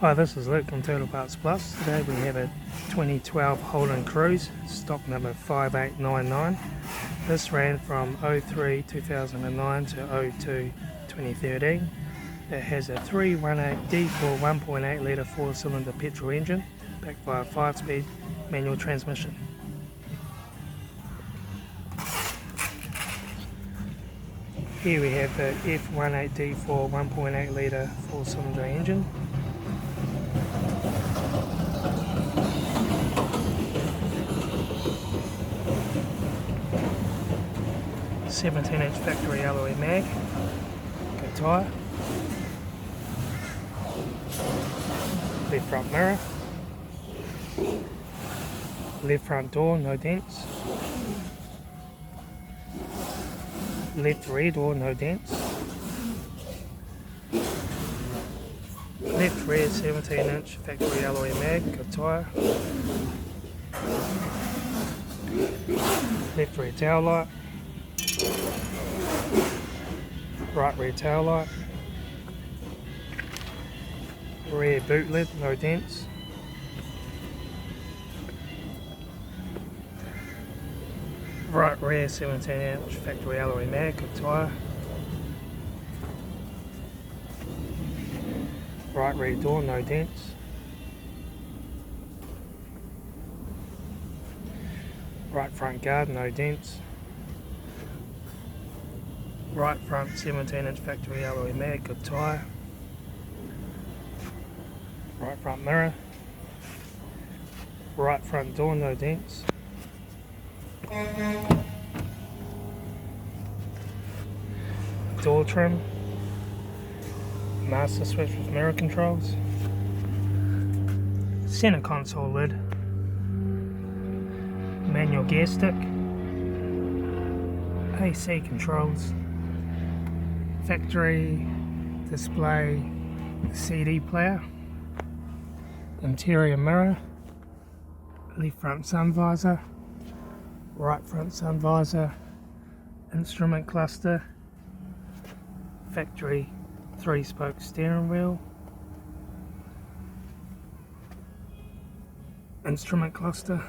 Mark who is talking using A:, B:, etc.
A: Hi, this is Luke from Turtle Parts Plus. Today we have a 2012 Holden Cruze, stock number 5899. This ran from 03-2009 to 02-2013. It has a 318D4 1.8 litre 4-cylinder petrol engine backed by a 5-speed manual transmission. Here we have the F18D4 1.8 litre 4-cylinder engine. (17-inch) factory alloy mag, good tyre, left front mirror, left front door, no dents, left rear door, no dents, left rear 17-inch factory alloy mag, good tyre, left rear tail light, right rear tail light, rear boot lid, no dents, right rear 17-inch factory alloy mag, good tyre, right rear door, no dents, right front guard, no dents, right front 17-inch factory alloy mag, good tyre, right front mirror, right front door, no dents, door trim, master switch with mirror controls, centre console lid, manual gear stick, AC controls, factory display CD player, interior mirror, left front sun visor, right front sun visor, instrument cluster, factory 3-spoke steering wheel, instrument cluster,